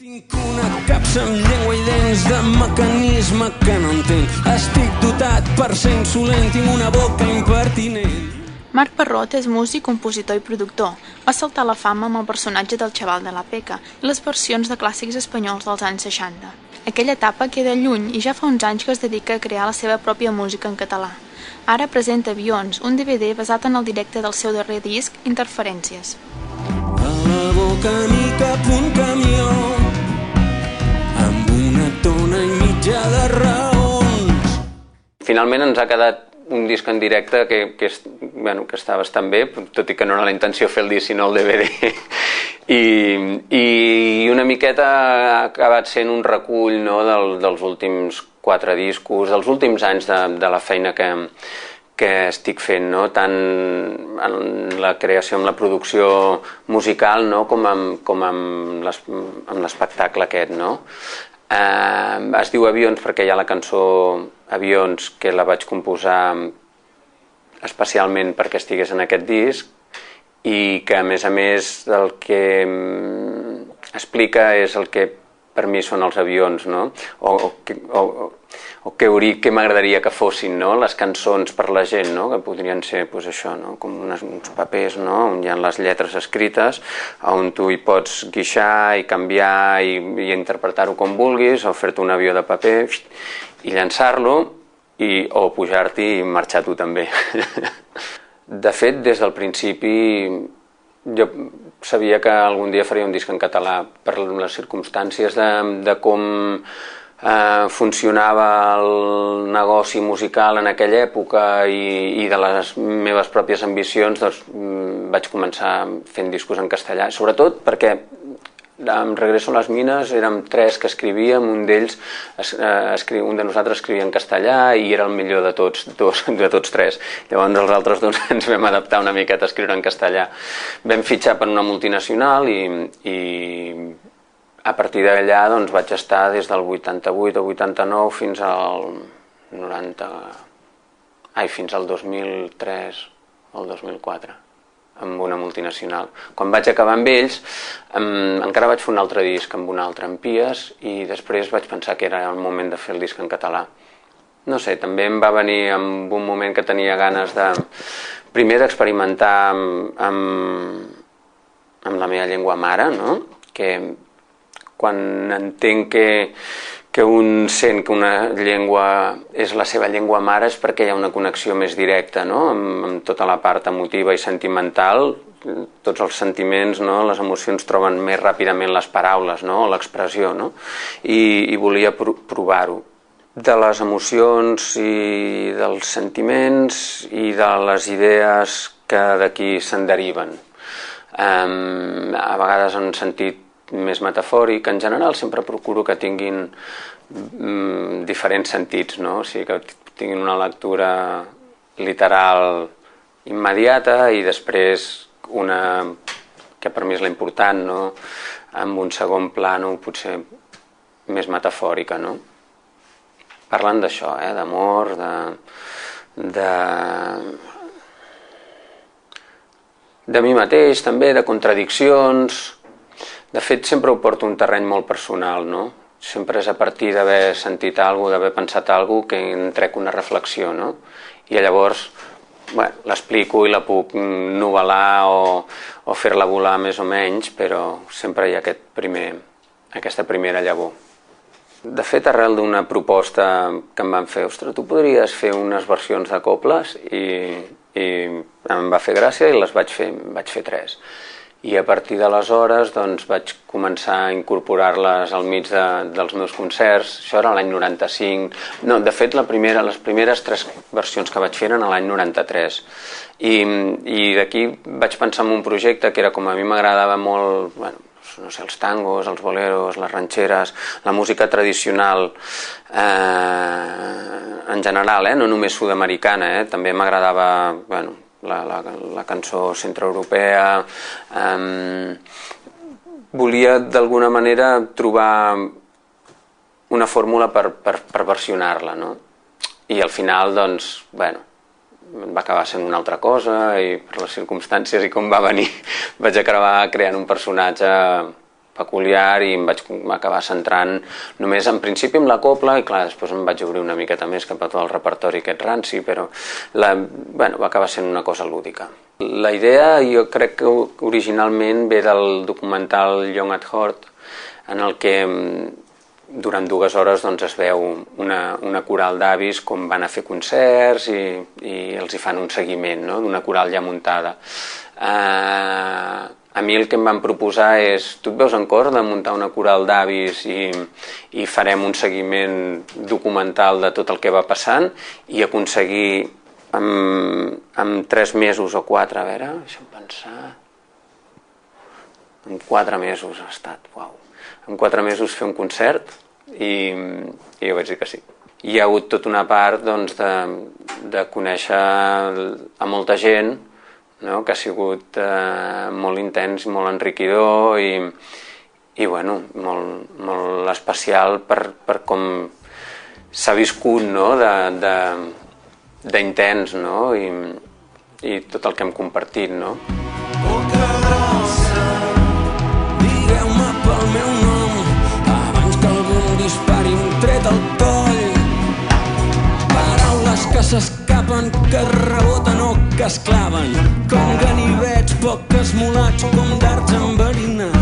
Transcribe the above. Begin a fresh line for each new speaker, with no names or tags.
Tinc una capsa amb llengua i dents de mecanisme que no entenc. Estic dotat per ser insolent, tinc una boca impertinent.
Marc Parrot és músic, compositor i productor. Va saltar a la fama amb el personatge del Xaval de la Peca i les versions de clàssics espanyols dels anys 60. Aquella etapa queda lluny i ja fa uns anys que es dedica a crear la seva pròpia música en català. Ara presenta Avions, un DVD basat en el directe del seu darrer disc, Interferències.
A la boca mi cap un camió amb una tona i mitja de raons.
Finalment ens ha quedat un disc en directe que està bastant bé, tot i que no era la intenció fer el disc sinó el DVD. I una miqueta ha acabat sent un recull, no, dels últims 4 discos, dels últims anys de la feina que estic fent, no? Tant en la creació, en la producció musical, no? com amb l'espectacle aquest, no? Es diu Avions perquè hi ha la cançó Avions, que la vaig composar especialment perquè estigués en aquest disc i que a més el que explica és el que per mi són els avions, no? O què m'agradaria que fossin, no? Les cançons per la gent, no? Que podrien ser pues, això, no? Com uns papers, no? On hi ha les lletres escrites, on tu hi pots guixar i canviar i interpretar-ho com vulguis, o fer-te un avió de paper i llançar-lo, o pujar-t'hi i marxar tu també. De fet, des del principi jo sabia que algun dia faria un disc en català per les circumstàncies de com funcionava el negoci musical en aquella època i de les meves pròpies ambicions, doncs vaig començar fent discos en castellà, sobretot perquè amb Regreso a les Mines érem 3 que escrivíem, un de nosaltres escrivia en castellà i era el millor de tots 3. Llavors els altres ens vam adaptar una miqueta a escriure en castellà. Vam fitxar per una multinacional i a partir d'allà doncs, vaig estar des del 88 o 89 fins al 2003 o el 2004. Amb una multinacional. Quan vaig acabar amb ells, encara vaig fer un altre disc amb un altre, amb Pies, i després vaig pensar que era el moment de fer el disc en català. No sé, també em va venir en un moment que tenia ganes primer d'experimentar amb la meva llengua mare, no? Que quan entenc que un sent que una llengua és la seva llengua mare és perquè hi ha una connexió més directa, no? Amb tota la part emotiva i sentimental, tots els sentiments, no? Les emocions troben més ràpidament les paraules, no? O l'expressió, no? I volia provar-ho. De les emocions i dels sentiments i de les idees que d'aquí se'n deriven. A vegades en sentit més metafòric, en general sempre procuro que tinguin diferents sentits, no? O sigui, que tinguin una lectura literal immediata i després una que per mi és la important, no? Amb un segon plano potser més metafòrica, no? Parlant d'això, d'amor, de mi mateix també, de contradiccions. De fet, sempre ho porto un terreny molt personal, no? Sempre és a partir d'haver sentit alguna cosa, d'haver pensat alguna cosa, que en trec una reflexió, no? I llavors l'explico i la puc novel·lar o fer-la volar més o menys, però sempre hi ha aquesta primera llavor. De fet, arrel d'una proposta que em van fer, ostres, tu podries fer unes versions de coples, i em va fer gràcia i les vaig fer 3. I a partir d'aleshores doncs, vaig començar a incorporar-les al mig dels meus concerts. Això era l'any 95. No, de fet, les primeres 3 versions que vaig fer eren l'any 93. I d'aquí vaig pensar en un projecte que era com a mi m'agradava molt, no sé, els tangos, els boleros, les ranxeres, la música tradicional en general, no només sud-americana, també m'agradava, la cançó centreeuropea. Volia d'alguna manera trobar una fórmula per versionar-la, no? I al final, doncs, va acabar sent una altra cosa i per les circumstàncies i com va venir vaig acabar creant un personatge peculiar i em vaig acabar centrant només en principi amb la copla i clar, després em vaig obrir una miqueta més cap a tot el repertori aquest ranci, però va acabar sent una cosa lúdica. La idea jo crec que originalment ve del documental Young at Heart, en el que durant 2 hores doncs, es veu una coral d'avis com van a fer concerts i els hi fan un seguiment, no?, d'una coral ja muntada. A mi el que em van proposar és, tu et veus en cor de muntar una coral d'avis i farem un seguiment documental de tot el que va passant i aconseguir en 3 mesos o 4, a veure, deixa'm pensar, en 4 mesos ha estat, uau, en 4 mesos fer un concert i jo vaig dir que sí. Hi ha hagut tota una part doncs, de conèixer a molta gent, no?, que ha sigut molt intens, molt enriquidor i bueno, molt especial per com s'ha viscut, no?, d'intens, no?, i tot el que hem compartit, no?
Boca grossa, digueu-me pel meu nom abans que algú em dispari un tret al coll. Paraules que s'escapen, que reboten o que es claven com ganivets poc esmolats, com dards enverinats.